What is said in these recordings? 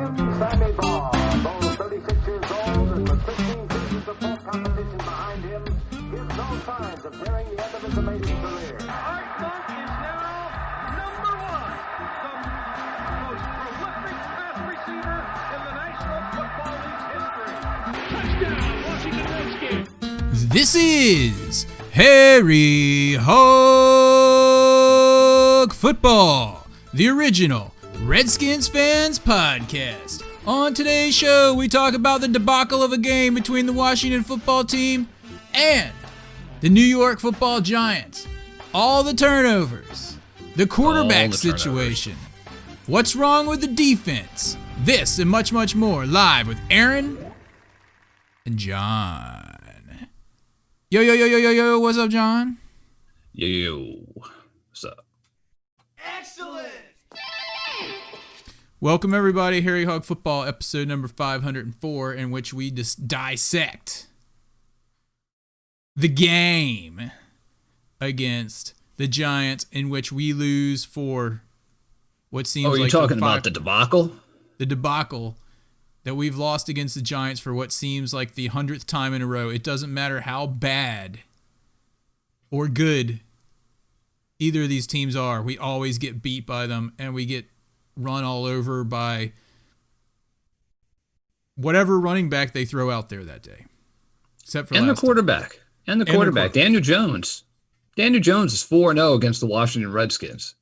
Sammy Baugh, though 36 years old and with 15 seasons of full competition behind him, gives no signs of nearing the end of his amazing career. Art Monk is now number one, the most prolific pass receiver in the National Football League's history. Touchdown, Washington Redskins. This is Harry Hog Football, the original Redskins Fans podcast. On today's show, we talk about the debacle of a game between the Washington football team and the New York football Giants. All the turnovers, the quarterback situation, what's wrong with the defense, this and much, much more, live with Aaron and John. Yo, what's up, John? Yo, what's up? Excellent! Welcome, everybody. Harry Hog Football, episode number 504, in which we dissect the game against the Giants, in which we lose for what seems like... Oh, you're talking about the debacle? The debacle that we've lost against the Giants for what seems like the 100th time in a row. It doesn't matter how bad or good either of these teams are. We always get beat by them, and we get run all over by whatever running back they throw out there that day. Except for the quarterback. And the quarterback, Daniel Jones. Daniel Jones is 4-0 against the Washington Redskins.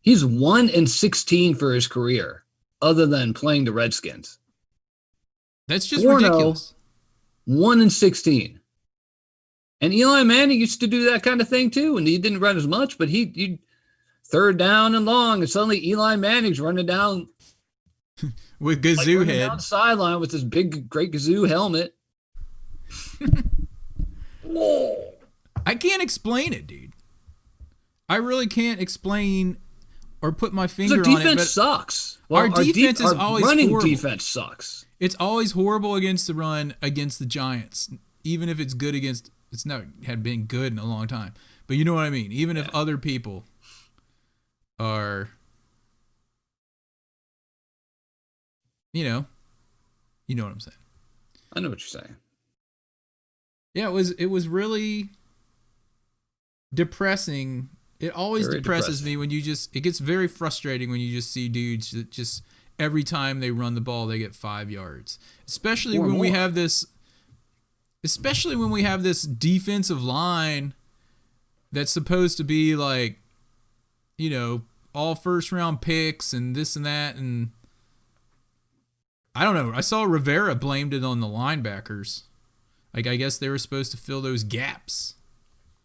He's 1-16 for his career, other than playing the Redskins. That's just ridiculous. 1-16. And Eli Manning used to do that kind of thing too, and he didn't run as much, but he third down and long, and suddenly Eli Manning's running down with Gazoo head down the sideline with this big, great Gazoo helmet. Whoa! I can't explain it, dude. I really can't explain or put my finger on it. Our defense sucks. Well, our defense is always running horrible. Defense sucks. It's always horrible against the run against the Giants, even if it's good against. It's not had been good in a long time, but you know what I mean. Even if other people are, you know what I'm saying. I know what you're saying. Yeah, it was really depressing. It always Very depresses depressing. me when it gets very frustrating when you just see dudes that just every time they run the ball they get 5 yards. Especially when we have this defensive line that's supposed to be like, all first round picks and this and that, and I don't know. I saw Rivera blamed it on the linebackers. Like, I guess they were supposed to fill those gaps.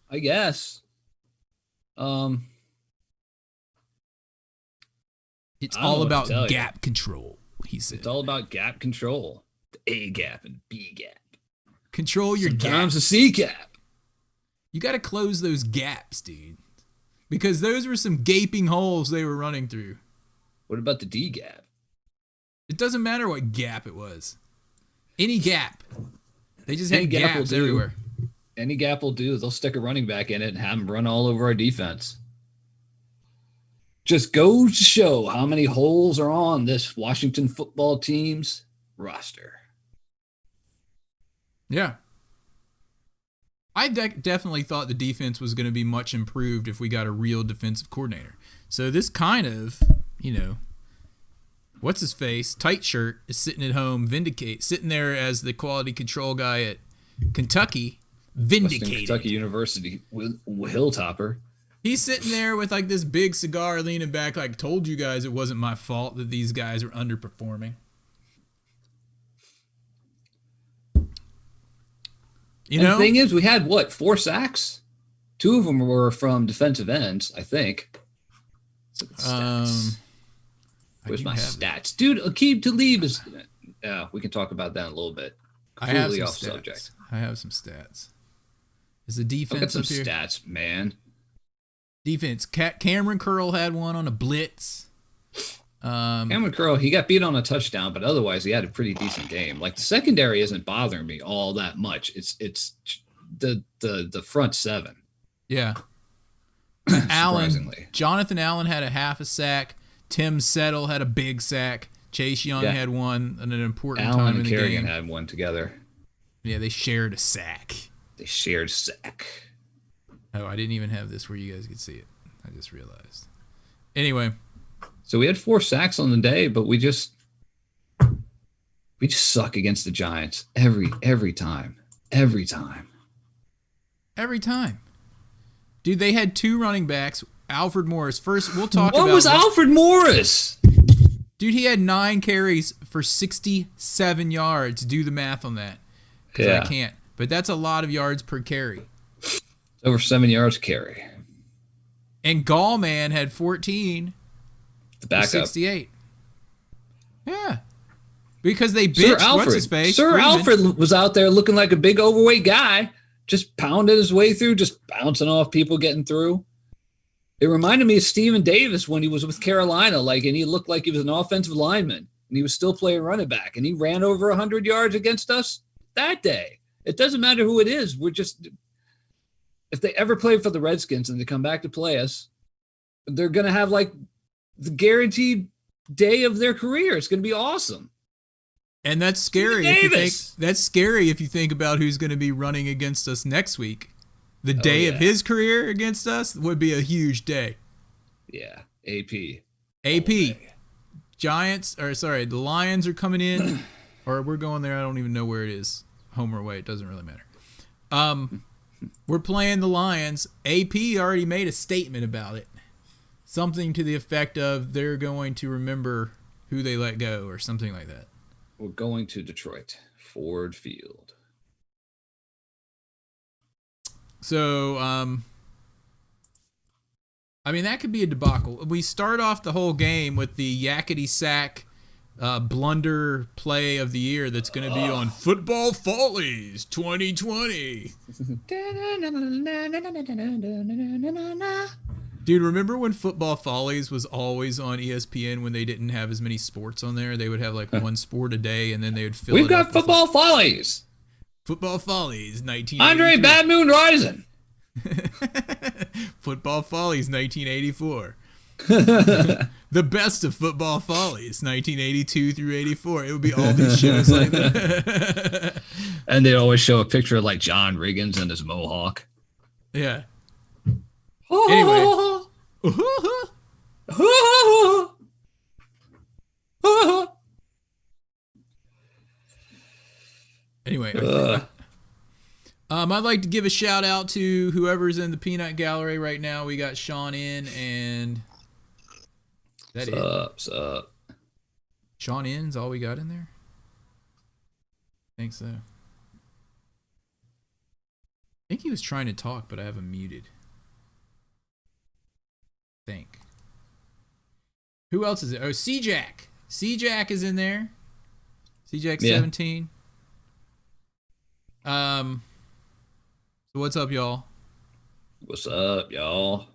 I guess. It's all about gap control, he said. It's all about gap control. The A gap and B gap. Control your gaps. Sometimes the C gap. You got to close those gaps, dude. Because those were some gaping holes they were running through. What about the D gap? It doesn't matter what gap it was. Any gap. They just had gap gaps everywhere. Any gap will do. They'll stick a running back in it and have him run all over our defense. Just goes to show how many holes are on this Washington football team's roster. Yeah. I definitely thought the defense was going to be much improved if we got a real defensive coordinator. So this kind of, what's his face, tight shirt, is sitting at home, sitting there as the quality control guy at Kentucky, vindicated. Western Kentucky University, Hilltopper. He's sitting there with like this big cigar leaning back, like, told you guys it wasn't my fault that these guys were underperforming. The thing is, we had 4 sacks? 2 of them were from defensive ends, I think. Where's my stats? Dude, Aqib Talib is... we can talk about that in a little bit. Completely off subject. I have some stats. Is the defense Look at some up here? stats, man. Defense. Cameron Curl had one on a blitz. Cameron Curl, he got beat on a touchdown, but otherwise he had a pretty decent game. Like, the secondary isn't bothering me all that much. It's the front 7. Yeah. Jonathan Allen had a half a sack. Tim Settle had a big sack. Chase Young had one at an important Allen time in and the Kerrigan game. had one together. Yeah, they shared a sack. They shared sack. Oh, I didn't even have this where you guys could see it. I just realized. Anyway. So we had 4 sacks on the day, but we just suck against the Giants every time. Every time. Dude, they had 2 running backs. Alfred Morris. First, we'll talk about... What was Alfred Morris? Dude, he had 9 carries for 67 yards. Do the math on that. Because I can't. But that's a lot of yards per carry. Over 7 yards carry. And Gallman had 14. The backup. 68. Yeah. Because they bitched what's his face. Sir Alfred was out there looking like a big overweight guy, just pounding his way through, just bouncing off people getting through. It reminded me of Steven Davis when he was with Carolina, and he looked like he was an offensive lineman, and he was still playing running back, and he ran over 100 yards against us that day. It doesn't matter who it is. If they ever play for the Redskins and they come back to play us, they're going to have the guaranteed day of their career. It's going to be awesome. And that's scary. That's scary if you think about who's going to be running against us next week. The day of his career against us would be a huge day. Yeah, AP. Giants, the Lions are coming in, or we're going there. I don't even know where it is, home or away. It doesn't really matter. We're playing the Lions. AP already made a statement about it. Something to the effect of they're going to remember who they let go or something like that. We're going to Detroit, Ford Field. So, that could be a debacle. We start off the whole game with the yakety sack blunder play of the year that's going to be on Football Follies 2020. Dude, remember when Football Follies was always on ESPN when they didn't have as many sports on there? They would have one sport a day, and then they would fill it up. We've got Football Follies. Football Follies 1982. Andre Bad Moon Rising. Football Follies 1984. The best of Football Follies 1982 through 84. It would be all these shows like that. And they'd always show a picture of John Riggins and his mohawk. Yeah. Anyway. I'd like to give a shout out to whoever's in the peanut gallery right now. We got Sean in and What's up? Sean in's all we got in there? I think so. I think he was trying to talk, but I have him muted. Think. Who else is it? Oh, C-Jack. C-Jack is in there. C-Jack 17. So what's up, y'all? What's up, y'all?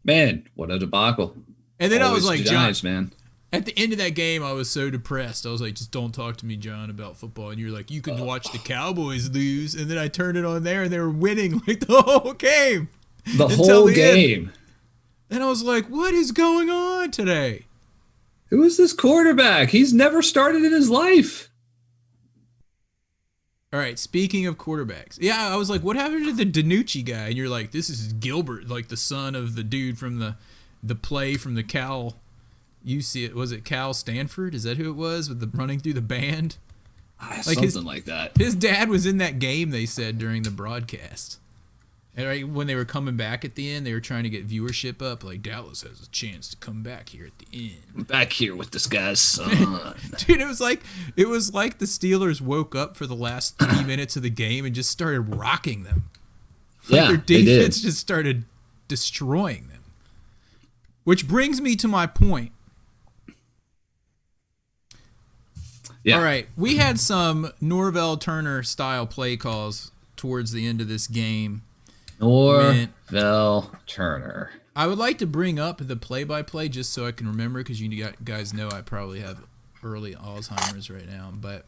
Man, what a debacle. And then Always I was like, Giants, John, man. At the end of that game, I was so depressed. I was like, just don't talk to me, John, about football. And you're like, you can watch the Cowboys lose. And then I turned it on there, and they were winning the whole game. The whole game. And I was like, what is going on today? Who is this quarterback? He's never started in his life. All right, speaking of quarterbacks. Yeah, I was like, what happened to the DiNucci guy? And you're like, this is Gilbert, the son of the dude from the play from the Cal. You see it. Was it Cal Stanford? Is that who it was with the running through the band? Something like that. His dad was in that game, they said, during the broadcast. And right when they were coming back at the end, they were trying to get viewership up. Dallas has a chance to come back here at the end. I'm back here with this guy's son. Dude, it was like the Steelers woke up for the last 3 minutes of the game and just started rocking them. Their defense just started destroying them. Which brings me to my point. Yeah. All right, we had some Norvell Turner style play calls towards the end of this game. Norvell Turner. I would like to bring up the play-by-play just so I can remember, because you guys know I probably have early Alzheimer's right now. But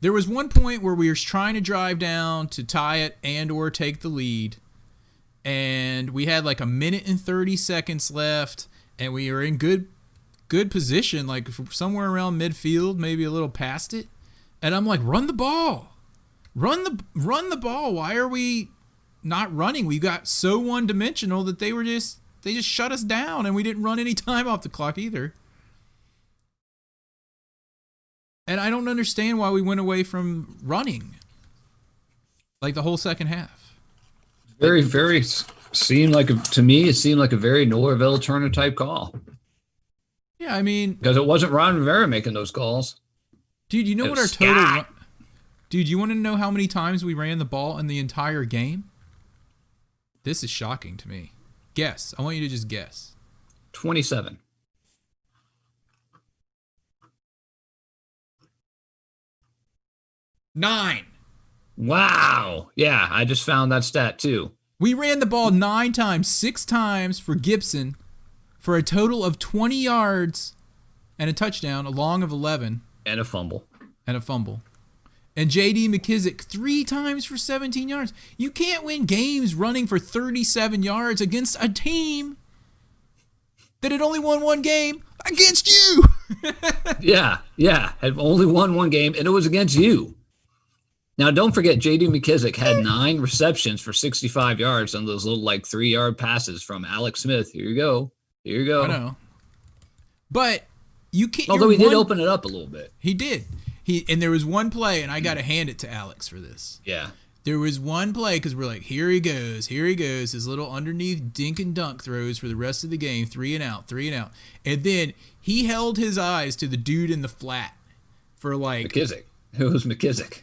there was one point where we were trying to drive down to tie it and or take the lead, and we had 1 minute and 30 seconds left, and we were in good good position, like somewhere around midfield, maybe a little past it. And I'm like, run the ball. Run the ball. Why are we not running? We got so one-dimensional that they just shut us down, and we didn't run any time off the clock either. And I don't understand why we went away from running like the whole second half. Very, very to me, it seemed like a very Norvell Turner type call. Yeah, I mean, because it wasn't Ron Rivera making those calls. Dude, you know what our total... Dude, you want to know how many times we ran the ball in the entire game? This is shocking to me. Guess. I want you to just guess. 27. 9. Wow. Yeah, I just found that stat too. We ran the ball 9 times, 6 times for Gibson for a total of 20 yards and a touchdown, a long of 11. And a fumble. And J.D. McKissick 3 times for 17 yards. You can't win games running for 37 yards against a team that had only won 1 game against you. Yeah. Had only won 1 game, and it was against you. Now, don't forget, J.D. McKissick had 9 receptions for 65 yards on those little, 3-yard passes from Alex Smith. Here you go. I know. But you can't... Although he did open it up a little bit. He did. And there was one play, and I got to hand it to Alex for this. Yeah. There was one play, because we're like, here he goes, his little underneath dink and dunk throws for the rest of the game, 3 and out. And then he held his eyes to the dude in the flat for McKissick. Who was McKissick?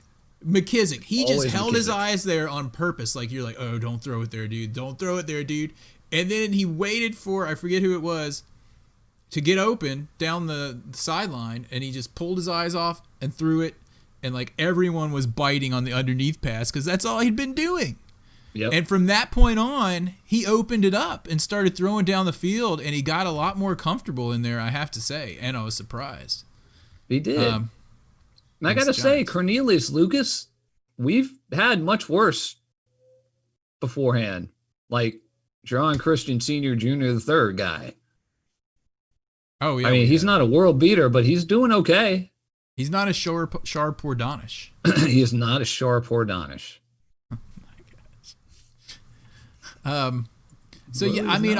He Always just held his McKissick. eyes there on purpose. Like, you're like, oh, don't throw it there, dude. Don't throw it there, dude. And then he waited for, I forget who it was, to get open down the sideline, and he just pulled his eyes off and threw it, and everyone was biting on the underneath pass because that's all he'd been doing. Yep. And from that point on, he opened it up and started throwing down the field, and he got a lot more comfortable in there, I have to say, and I was surprised. He did. And I got to say, Cornelius Lucas, we've had much worse beforehand, like John Christian Sr., Jr., the third guy. Oh, yeah. I mean, he's not a world beater, but he's doing okay. He's not a sharp or Donish. He is not a sharp or Donish. Oh, my gosh. So, yeah, I mean,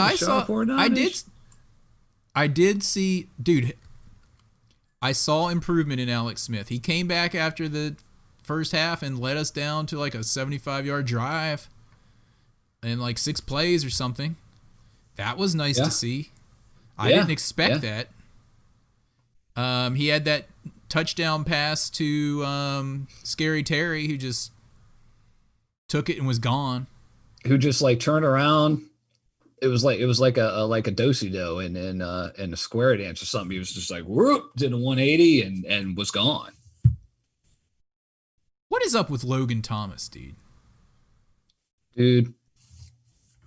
I did see, dude, I saw improvement in Alex Smith. He came back after the first half and led us down to a 75-yard drive in 6 plays or something. That was nice to see. I didn't expect that. He had that touchdown pass to Scary Terry, who just took it and was gone. Who just turned around. It was like a do-si-do in a square dance or something. He was just whoop, did a 180 and was gone. What is up with Logan Thomas, dude? Dude.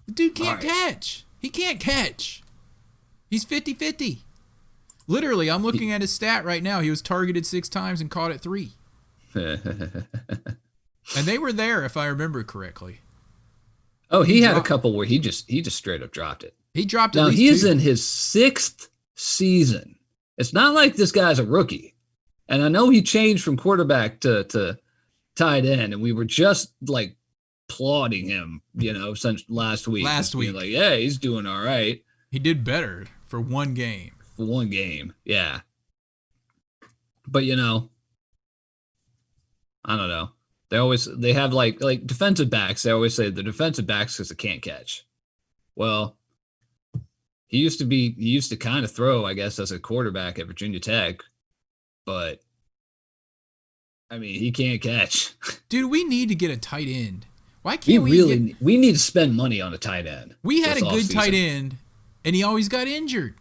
The dude can't catch. He can't catch. He's 50-50. Literally, I'm looking at his stat right now. He was targeted 6 times and caught it 3. And they were there, if I remember correctly. Oh, he had a couple where he just straight up dropped it. He dropped it. Now he's in his 6th season. It's not like this guy's a rookie. And I know he changed from quarterback to tight end, and we were just applauding him, since last week. Yeah, he's doing all right. He did better for 1 game. Yeah. But I don't know. They have defensive backs. They always say the defensive backs because they can't catch. Well, he used to kind of throw, I guess, as a quarterback at Virginia Tech, but I mean, he can't catch. Dude, we need to get a tight end. Why can't we need to spend money on a tight end. We had a good tight end, and he always got injured.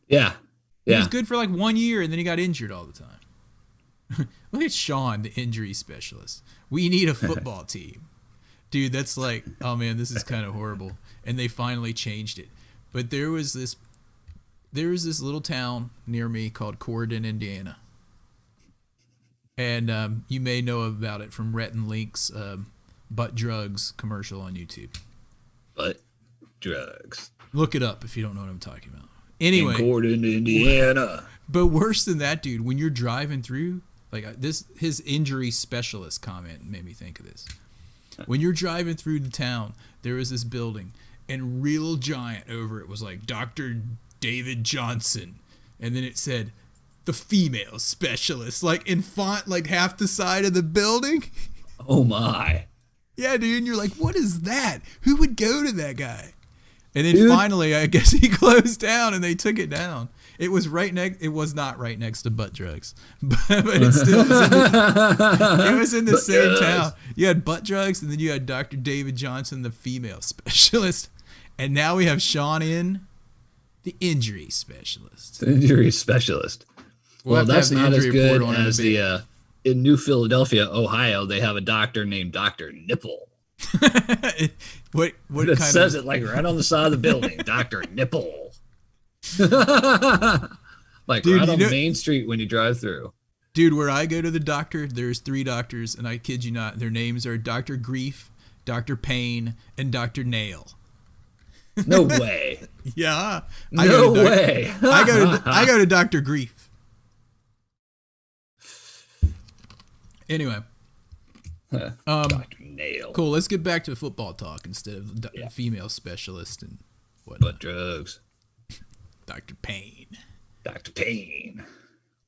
Yeah. He was good for 1 year, and then he got injured all the time. Look at Sean, the injury specialist. We need a football team. Dude, that's oh man, this is kind of horrible. And they finally changed it. But there was this little town near me called Corydon, Indiana. And you may know about it from Rhett and Link's Butt Drugs commercial on YouTube. Butt Drugs. Look it up if you don't know what I'm talking about. Anyway, in Gordon, Indiana. but worse than that, dude, when you're driving through, like his injury specialist comment made me think of this. When you're driving through the town, there was this building, and real giant over it was like Dr. David Johnson, and then it said the female specialist, like in font, like half the side of the building. Oh my. Yeah, dude, and you're like, what is that? Who would go to that guy? And then finally, I guess he closed down and they took it down. It was it was not right next to butt drugs, but it still was in the same town. You had butt drugs, and then you had Dr. David Johnson, the female specialist, and now we have Sean in, the injury specialist. The injury specialist. Well, that's not as good as in New Philadelphia, Ohio, they have a doctor named Dr. Nipple. what it kind says of it like right on the side of the building, Dr. Nipple. Like dude, right on Main Street when you drive through. Dude, where I go to the doctor, there's 3 doctors, and I kid you not, their names are Dr. Grief, Dr. Pain, and Dr. Nail. No way. Yeah. No way. I go to Dr. Grief. Anyway. Dr. Nail. Cool. Let's get back to football talk instead of female specialist and whatnot. Butt drugs. Dr. Payne. Dr. Payne.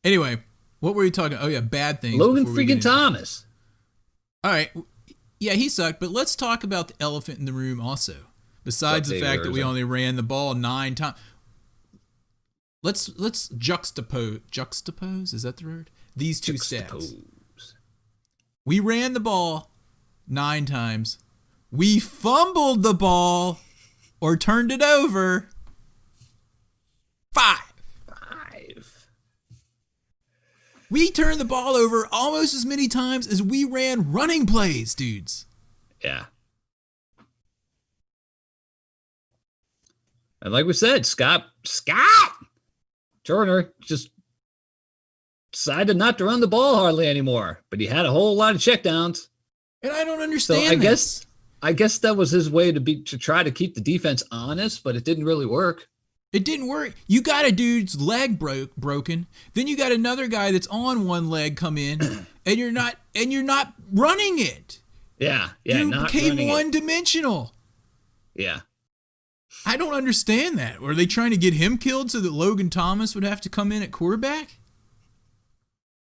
Anyway, what were you talking? Oh yeah, bad things. Logan freaking Thomas. All right. Yeah, he sucked, but let's talk about the elephant in the room also. Besides the fact that we only ran the ball 9 times. Let's juxtapose, is that the word? These two stats. We ran the ball 9 times. We fumbled the ball or turned it over 5. We turned the ball over almost as many times as we ran running plays, dudes. Yeah. And like we said, Scott Turner just decided not to run the ball hardly anymore, but he had a whole lot of checkdowns. And I don't understand. So I guess that was his way to try to keep the defense honest, but it didn't really work. It didn't work. You got a dude's leg broken, then you got another guy that's on one leg come in, and you're not running it. Yeah, you became one-dimensional. Yeah. I don't understand that. Were they trying to get him killed so that Logan Thomas would have to come in at quarterback?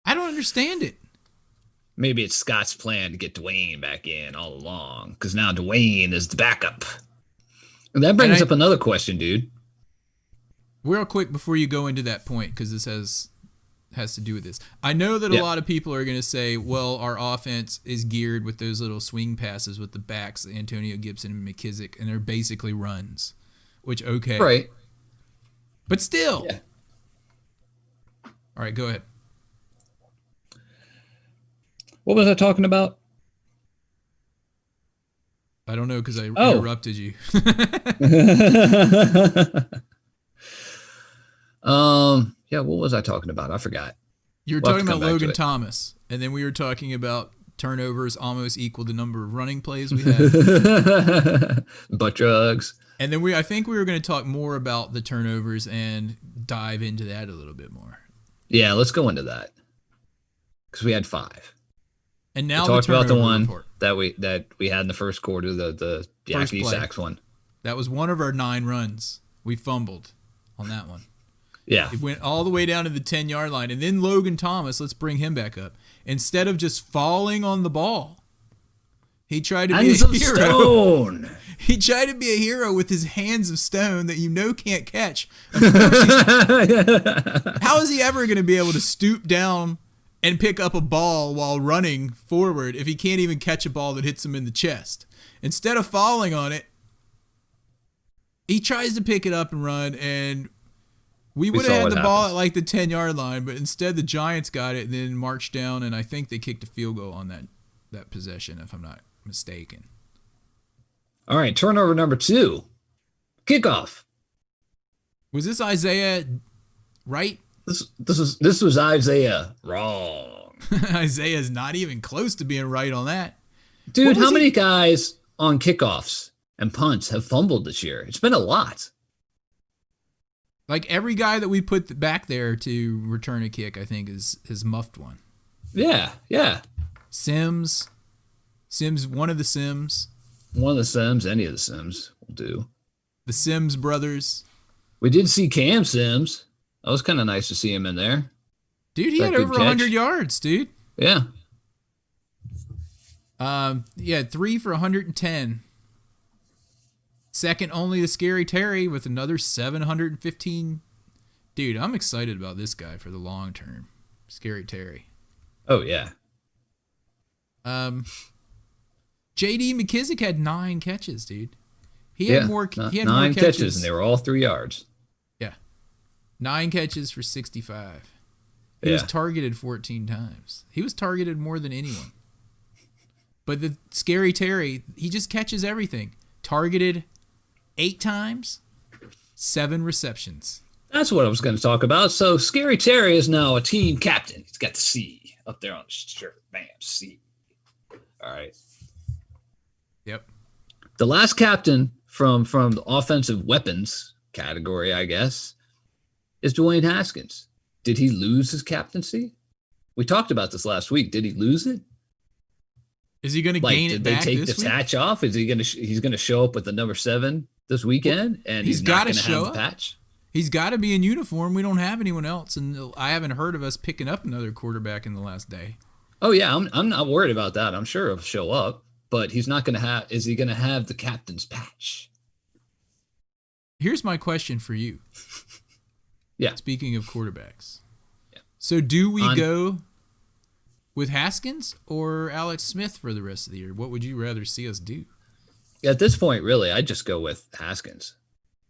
I don't understand it. Maybe it's Scott's plan to get Dwayne back in all along, because now Dwayne is the backup. And that brings up another question, dude. Real quick before you go into that point, because this has to do with this. I know that a lot of people are going to say, well, our offense is geared with those little swing passes with the backs, Antonio Gibson and McKissick, and they're basically runs, which, okay. Right. But still. Yeah. All right, go ahead. What was I talking about? I don't know because I interrupted you. Yeah, what was I talking about? I forgot. You were talking about Logan Thomas, and then we were talking about turnovers almost equal the number of running plays we had. Butt drugs. And then I think we were going to talk more about the turnovers and dive into that a little bit more. Yeah, let's go into that. Because we had 5. And now we talked about the one report. that we had in the first quarter, the Jackie Sacks one. That was one of our 9 runs. We fumbled on that one. Yeah. It went all the way down to the 10-yard line. And then Logan Thomas, let's bring him back up. Instead of just falling on the ball, he tried to be a hero. Stone. He tried to be a hero with his hands of stone that can't catch. How is he ever going to be able to stoop down and pick up a ball while running forward if he can't even catch a ball that hits him in the chest? Instead of falling on it, he tries to pick it up and run, and we would have had the ball at like the 10-yard line, but instead the Giants got it and then marched down, and I think they kicked a field goal on that possession, if I'm not mistaken. All right, turnover number 2. Kickoff. Was this Isaiah right? This was Isaiah wrong. Isaiah's not even close to being right on that. Dude, how many guys on kickoffs and punts have fumbled this year? It's been a lot. Like every guy that we put back there to return a kick, I think, is muffed one. Yeah, yeah. Sims, one of the Sims. One of the Sims, any of the Sims will do. The Sims brothers. We did see Cam Sims. That was kind of nice to see him in there. Dude, he had over 100 yards, dude. Yeah. He had 3 for 110. Second only to Scary Terry with another 715. Dude, I'm excited about this guy for the long term. Scary Terry. Oh, yeah. J.D. McKissick had 9 catches, dude. He had had more catches, and they were all 3 yards. Yeah. 9 catches for 65. He was targeted 14 times. He was targeted more than anyone. But the Scary Terry, he just catches everything. Targeted 8 times, 7 receptions. That's what I was going to talk about. So Scary Terry is now a team captain. He's got the C up there on his shirt. Bam, C. All right. Yep. The last captain from the offensive weapons category, I guess, is Dwayne Haskins. Did he lose his captaincy? We talked about this last week. Did he lose it? Is he going to gain it back this week? Did they take the patch off? Is he going to? He's going to show up with the number 7 this weekend, and he's not going to have the patch. He's got to be in uniform. We don't have anyone else, and I haven't heard of us picking up another quarterback in the last day. Oh yeah, I'm not worried about that. I'm sure he'll show up, but he's not going to have. Is he going to have the captain's patch? Here's my question for you. Yeah. Speaking of quarterbacks. Yeah. So do we go with Haskins or Alex Smith for the rest of the year? What would you rather see us do? At this point, really, I'd just go with Haskins.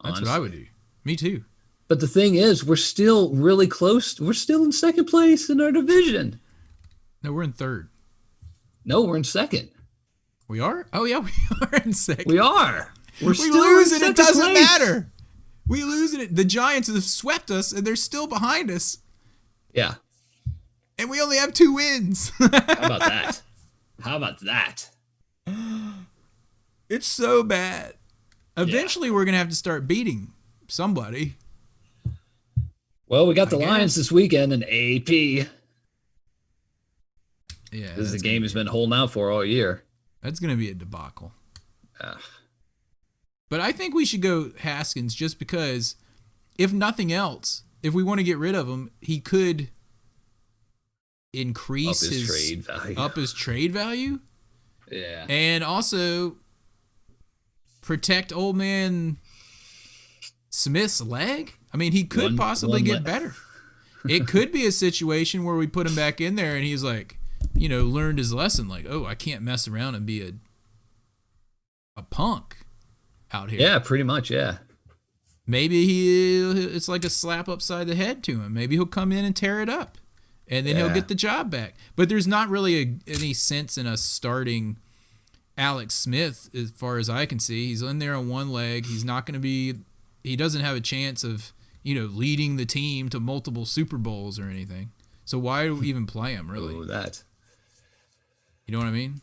Honestly. That's what I would do. Me too. But the thing is, we're still really close. We're still in second place in our division. No, we're in third. No, we're in second. We are? Oh, yeah, we are in second. We are. We lose and it doesn't matter. We lose it. The Giants have swept us, and they're still behind us. Yeah. And we only have 2 wins. How about that? How about that? It's so bad. Eventually, we're going to have to start beating somebody. Well, we got the Lions this weekend in AP. Yeah. This is the game he's been holding out for all year. That's going to be a debacle. But I think we should go Haskins just because, if nothing else, if we want to get rid of him, he could increase his trade value. Yeah. And also protect old man Smith's leg. I mean, he could possibly get better. It could be a situation where we put him back in there and he's like, learned his lesson. Like, oh, I can't mess around and be a punk out here. Yeah, pretty much, yeah. Maybe it's like a slap upside the head to him. Maybe he'll come in and tear it up, and then he'll get the job back. But there's not really any sense in us starting Alex Smith, as far as I can see. He's in there on one leg. He's not going to be – he doesn't have a chance of, leading the team to multiple Super Bowls or anything. So why do we even play him, really? Oh, that. You know what I mean?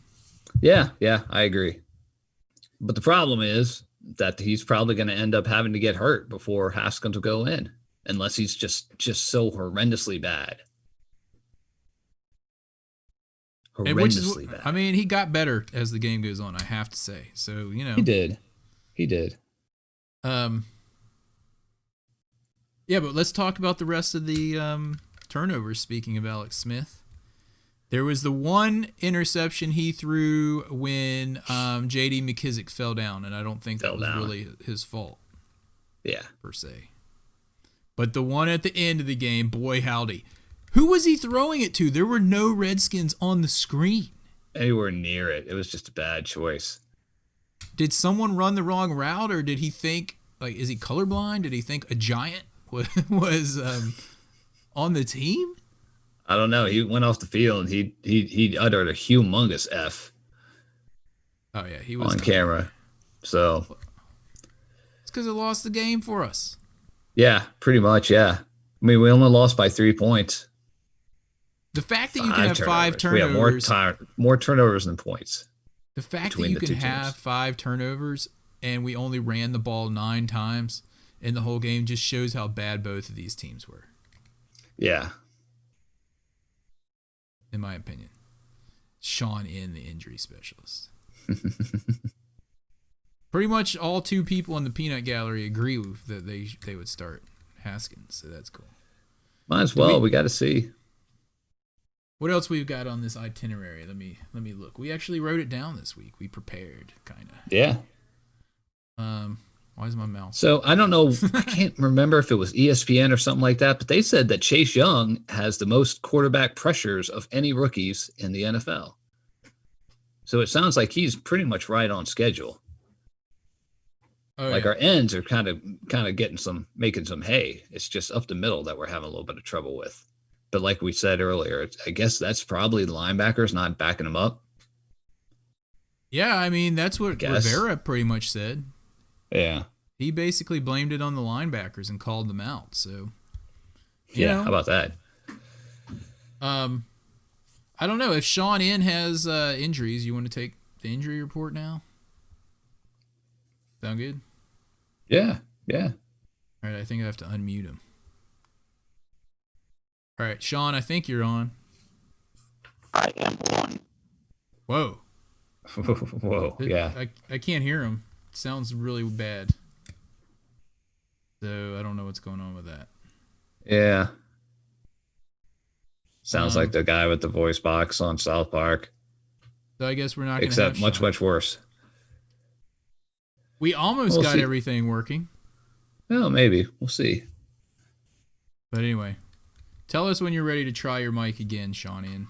Yeah, I agree. But the problem is that he's probably going to end up having to get hurt before Haskins will go in, unless he's just so horrendously bad. Horrendously bad. I mean, he got better as the game goes on, I have to say. So, He did. Yeah, but let's talk about the rest of the turnovers, speaking of Alex Smith. There was the one interception he threw when J.D. McKissick fell down, and I don't think that was really his fault. Yeah. Per se. But the one at the end of the game, boy howdy. Who was he throwing it to? There were no Redskins on the screen. Anywhere near it. It was just a bad choice. Did someone run the wrong route, or did he think, is he colorblind? Did he think a giant was on the team? I don't know. He went off the field and he uttered a humongous F. Oh yeah, he was on camera. So it's because it lost the game for us. Yeah, pretty much. Yeah, I mean we only lost by 3 points. The fact that you can have 5 turnovers, we have more turnovers than points. The fact that you can have 5 turnovers and we only ran the ball 9 times in the whole game just shows how bad both of these teams were, Yeah. in my opinion. Sean in the injury specialist. Pretty much all 2 people in the peanut gallery agree with that they would start Haskins, so that's cool. Might as well. We got to see. What else we've got on this itinerary? Let me look. We actually wrote it down this week. We prepared, kind of. Yeah. Why is my mouth? So I don't know. I can't remember if it was ESPN or something like that, but they said that Chase Young has the most quarterback pressures of any rookies in the NFL. So it sounds like he's pretty much right on schedule. Oh, Like yeah. our ends are kind of making some hay. It's just up the middle that we're having a little bit of trouble with. But like we said earlier, I guess that's probably the linebackers not backing them up. Yeah, I mean, that's what guess. Rivera pretty much said. Yeah. He basically blamed it on the linebackers and called them out. So, Yeah. How about that? I don't know if Sean in has injuries. You want to take the injury report now? Sound good? Yeah. Yeah. All right, I think I have to unmute him. All right, Sean, I think you're on. I am on. Whoa. Whoa. Yeah. I can't hear him. It sounds really bad. So I don't know what's going on with that. Yeah. Sounds like the guy with the voice box on South Park. So I guess we're not going to have Except much, Sean. much worse. We almost We'll got see. everything working. Well, maybe. We'll see. But anyway, tell us when you're ready to try your mic again, Sean Ian.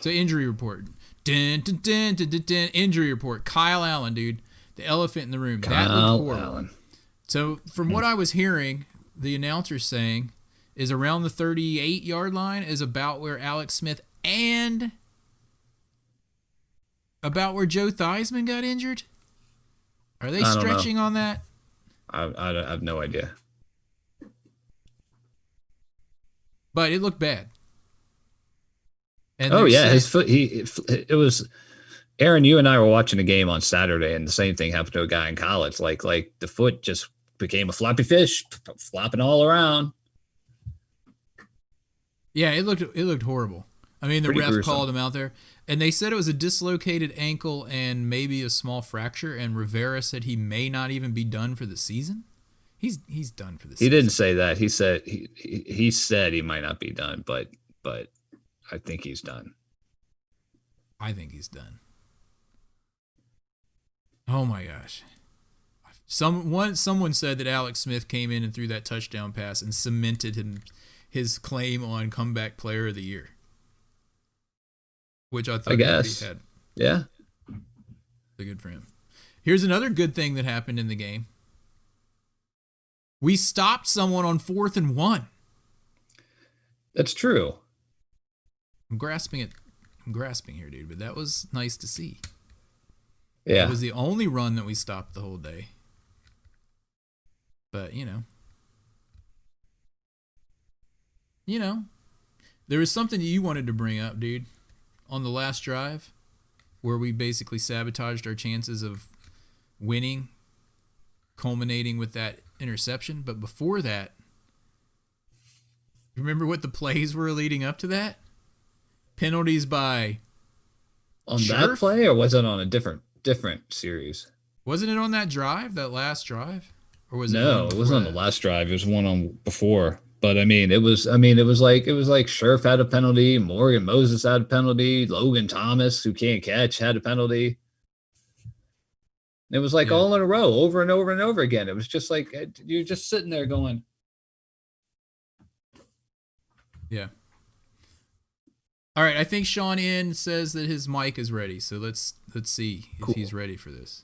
So injury report. Dun, dun, dun, dun, dun, dun. Injury report. Kyle Allen, dude. The elephant in the room. That looked Kyle horrible. Allen. So from what I was hearing, the announcer saying is around the 38-yard line is about where Alex Smith and about where Joe Theismann got injured. Are they I don't know. stretching on that? I have no idea. But it looked bad. And Oh they're yeah, saying- his foot. It was. Aaron, you and I were watching a game on Saturday, and the same thing happened to a guy in college. Like the foot just became a floppy fish, flopping all around. Yeah, it looked horrible. I mean, the Pretty ref gruesome. called him out there, and they said it was a dislocated ankle and maybe a small fracture. And Rivera said he may not even be done for the season. He's done for the season. He didn't say that. He said he said he might not be done, but I think he's done. I think he's done. Oh my gosh. Someone said that Alex Smith came in and threw that touchdown pass and cemented his claim on comeback player of the year. Which I thought I guess. he had. Yeah. So good for him. Here's another good thing that happened in the game. We stopped someone on 4th and 1. That's true. I'm grasping here, dude, but that was nice to see. Yeah. It was the only run that we stopped the whole day. But, you know, there was something that you wanted to bring up, dude, on the last drive where we basically sabotaged our chances of winning, culminating with that interception. But before that, remember what the plays were leading up to that? Penalties by On Scherf? that play, or was it on a different series? Wasn't it on that drive, that last drive? Or was No, it it wasn't on the last drive. It was one on before. But it was like Scherf had a penalty, Morgan Moses had a penalty, Logan Thomas, who can't catch, had a penalty. It was like Yeah. all in a row, over and over and over again. It was just like you're just sitting there going, Yeah. All right, I think Sean Ian says that his mic is ready, so let's see if Cool. he's ready for this.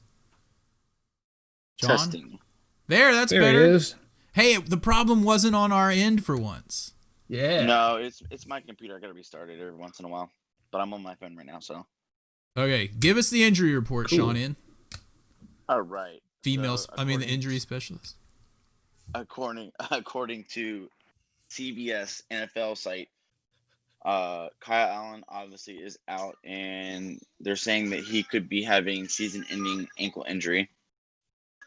John? Testing. That's there better. he is. Hey, the problem wasn't on our end for once. Yeah. No, it's my computer. I gotta restart it every once in a while. But I'm on my phone right now, so. Okay, give us the injury report, Cool. Sean Ian. All right. The according- injury specialist. According to CBS NFL site, Kyle Allen obviously is out, and they're saying that he could be having season-ending ankle injury.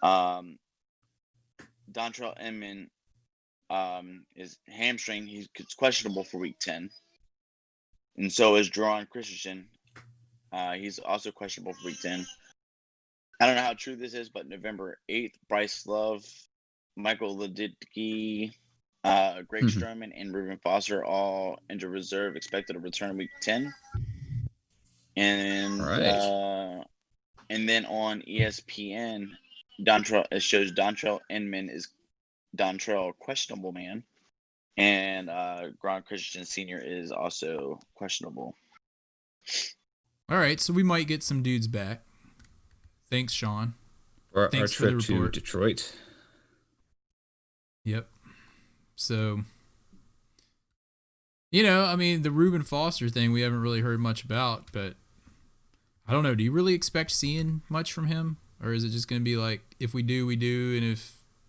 Dontrell Inman is hamstring. He's questionable for week 10. And so is Jerron Christensen. He's also questionable for week 10. I don't know how true this is, but November 8th, Bryce Love, Michael Ledicki, Greg Stroman, and Reuben Foster all injured reserve, expected to return week 10. And and then on ESPN, it shows Dontrell Inman is Dontrell questionable man, and Gron Christensen Sr. is also questionable. All right, so we might get some dudes back. Thanks, Sean. Our Thanks for the trip to report. Detroit. Yep. So, the Reuben Foster thing we haven't really heard much about, but I don't know. Do you really expect seeing much from him? Or is it just going to be like, if we do, we do,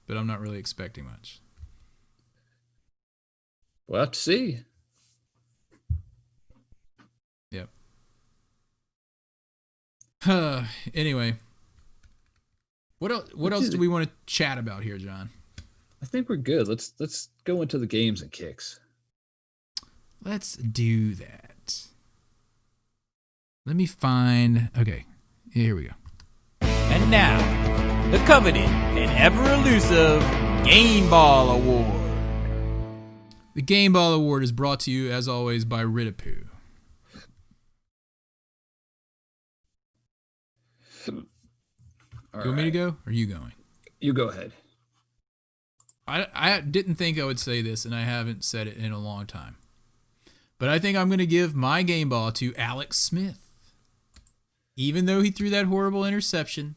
but I'm not really expecting much? We'll have to see. Yep. Anyway, what else do we want to chat about here, John? I think we're good. Let's go into the games and kicks. Let's do that. Let me find. Okay, here we go. And now, the coveted and ever elusive Game Ball Award. The Game Ball Award is brought to you, as always, by Ridapoo. You want me to go, or are you going? You go ahead. I didn't think I would say this, and I haven't said it in a long time. But I think I'm going to give my game ball to Alex Smith. Even though he threw that horrible interception,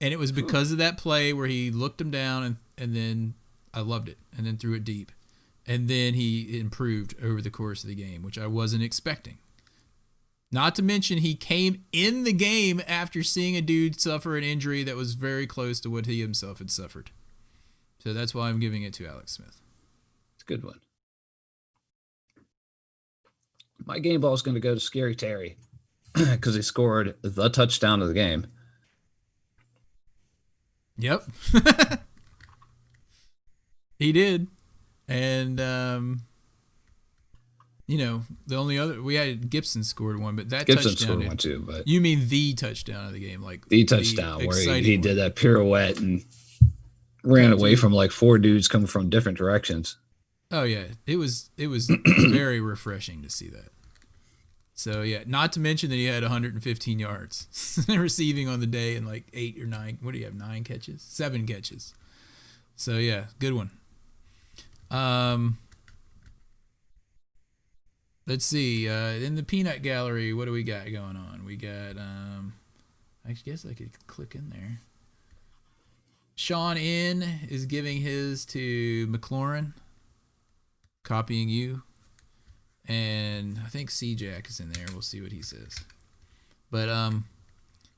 and it was because of that play where he looked him down, and then I loved it, and then threw it deep. And then he improved over the course of the game, which I wasn't expecting. Not to mention, he came in the game after seeing a dude suffer an injury that was very close to what he himself had suffered. So that's why I'm giving it to Alex Smith. It's a good one. My game ball is going to go to Scary Terry because he scored the touchdown of the game. Yep. He did. And, the only other, we had Gibson scored one, but that Gibson touchdown. scored one too, but You mean the touchdown of the game, like the touchdown where he exciting did one. that pirouette and ran away from like four dudes coming from different directions. Oh yeah, it was very refreshing to see that. So yeah, not to mention that he had 115 yards receiving on the day and like 8 or 9. What do you have? 9 catches, 7 catches. So yeah, good one. Let's see. In the peanut gallery, what do we got going on? We got. I guess I could click in there. Sean N is giving his to McLaurin, copying you. And I think C-Jack is in there. We'll see what he says. But,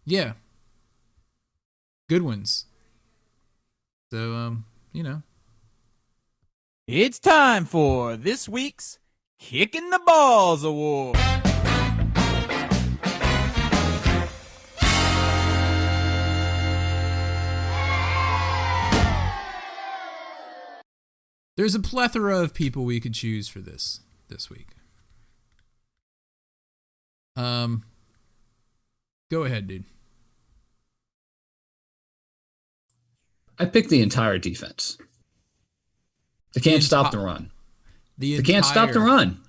yeah. Good ones. So, It's time for this week's Kicking the Balls Award. there's a plethora of people we could choose for this week. Go ahead, dude. I picked the entire defense. They can't stop the run. They can't stop the run.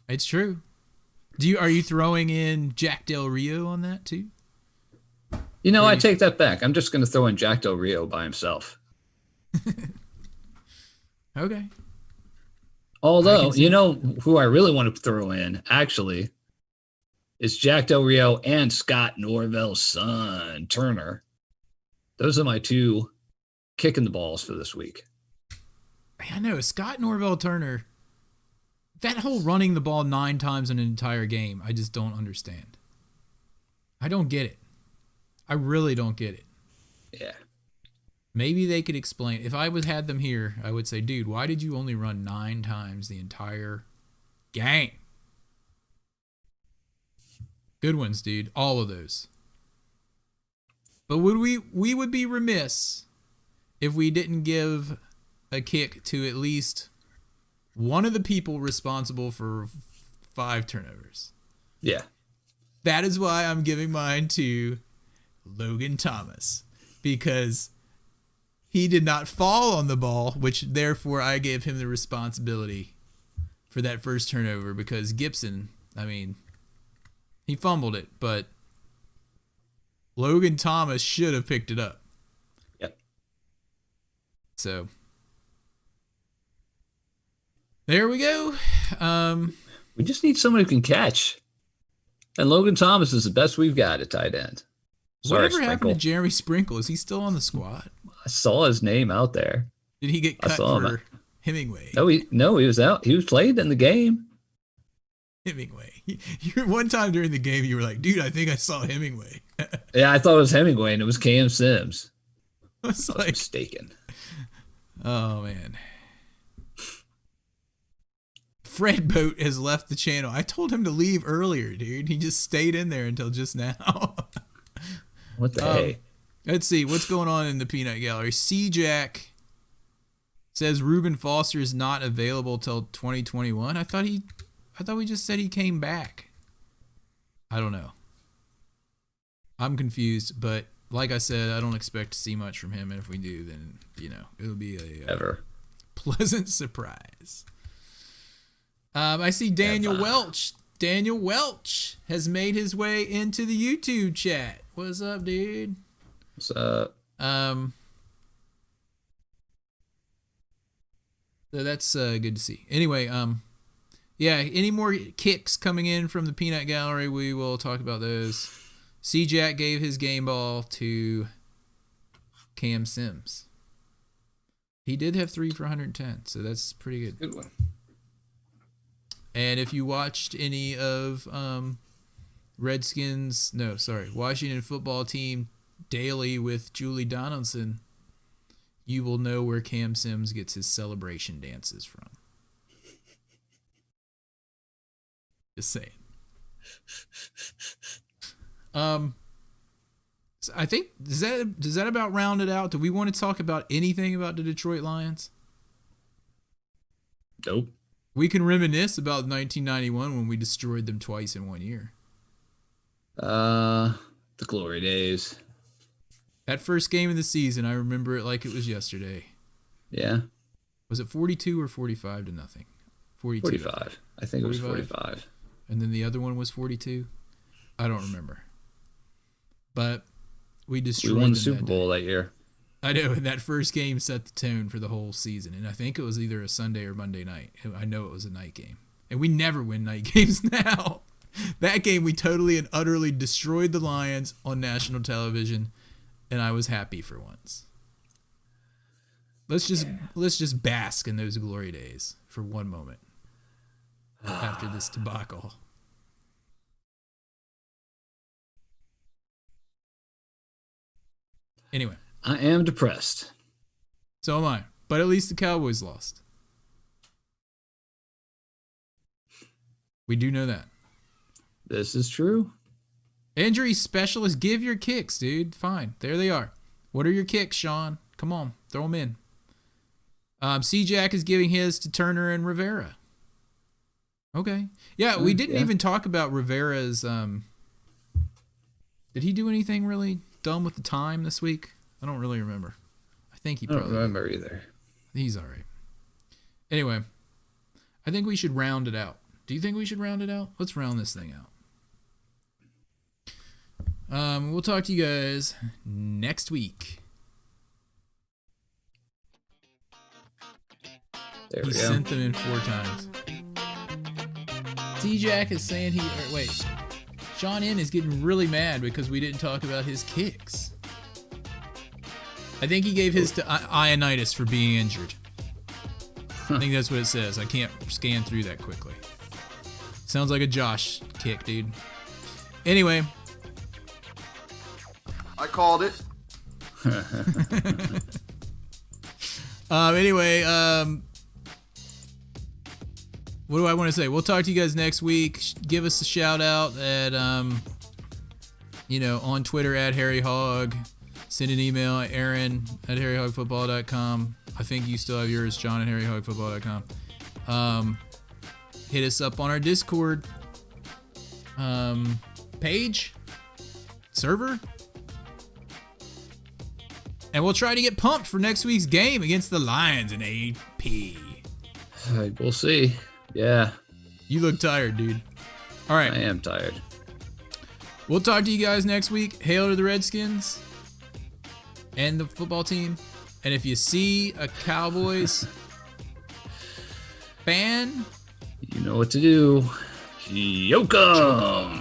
It's true. Are you throwing in Jack Del Rio on that too? I take that back. I'm just going to throw in Jack Del Rio by himself. Okay. Although, who I really want to throw in, actually, is Jack Del Rio and Scott Norvell's son, Turner. Those are my two kicking the balls for this week. I know. Scott Norvell Turner, that whole running the ball 9 times in an entire game, I just don't understand. I don't get it. I really don't get it. Yeah. Maybe they could explain. If I had them here, I would say, dude, why did you only run 9 times the entire game? Good ones, dude. All of those. But we would be remiss if we didn't give a kick to at least one of the people responsible for 5 turnovers. Yeah. That is why I'm giving mine to Logan Thomas, because he did not fall on the ball, which therefore I gave him the responsibility for that first turnover, because Gibson, I mean, he fumbled it, but Logan Thomas should have picked it up. Yep. So there we go. We just need someone who can catch. And Logan Thomas is the best we've got at tight end. Sorry, Whatever happened Sprinkle. to Jeremy Sprinkle? Is he still on the squad? I saw his name out there. Did he get I cut saw him. for Hemingway? No, he was out. He was played in the game. Hemingway. One time during the game, you were like, dude, I think I saw Hemingway. Yeah, I thought it was Hemingway, and it was Cam Sims. I was I was like, mistaken. oh, man. Fred Boat has left the channel. I told him to leave earlier, dude. He just stayed in there until just now. What the hey? Let's see. What's going on in the peanut gallery? C-Jack says Reuben Foster is not available till 2021. I thought we just said he came back. I don't know. I'm confused, but like I said, I don't expect to see much from him. And if we do, then, it'll be a Ever. pleasant surprise. I see Daniel Welch. Daniel Welch has made his way into the YouTube chat. What's up, dude? What's up? So that's good to see. Anyway, yeah, any more kicks coming in from the peanut gallery, we will talk about those. C-Jack gave his game ball to Cam Sims. He did have 3 for 110, so that's pretty good. Good one. And if you watched any of Washington football team daily with Julie Donaldson, you will know where Cam Sims gets his celebration dances from. Just saying. So I think does that about round it out? Do we want to talk about anything about the Detroit Lions? Nope. We can reminisce about 1991 when we destroyed them twice in 1 year. The glory days. That first game of the season, I remember it like it was yesterday. Yeah. Was it 42 or 45 to nothing? 42. 45. I think it was 45. And then the other one was 42. I don't remember. But we destroyed We won the them Super that Bowl day. that year. I know, and that first game set the tone for the whole season. And I think it was either a Sunday or Monday night. I know it was a night game. And we never win night games now. That game, we totally and utterly destroyed the Lions on national television, and I was happy for once. Let's just bask in those glory days for one moment after this debacle. Anyway. I am depressed. So am I. But at least the Cowboys lost. We do know that. This is true. Injury specialist, give your kicks, dude. Fine. There they are. What are your kicks, Sean? Come on. Throw them in. C-Jack is giving his to Turner and Rivera. Okay. Yeah, we didn't even talk about Rivera's... Did he do anything really dumb with the time this week? I don't really remember. I think he probably... I don't remember either. He's all right. Anyway, I think we should round it out. Do you think we should round it out? Let's round this thing out. We'll talk to you guys next week. There He we go. sent them in 4 times. T-Jack is saying wait. Sean N is getting really mad because we didn't talk about his kicks. I think he gave his to Ionitis for being injured. I think that's what it says. I can't scan through that quickly. Sounds like a Josh kick, dude. Anyway. I called it. Anyway, what do I want to say? We'll talk to you guys next week. Give us a shout out at, on Twitter at Harry Hogg. Send an email at Aaron at harryhogfootball.com. I think you still have yours, John at harryhogfootball.com. Hit us up on our Discord page, server. And we'll try to get pumped for next week's game against the Lions in AP. We'll see. Yeah. You look tired, dude. All right. I am tired. We'll talk to you guys next week. Hail to the Redskins and the football team. And if you see a Cowboys fan, you know what to do. Yoke 'em.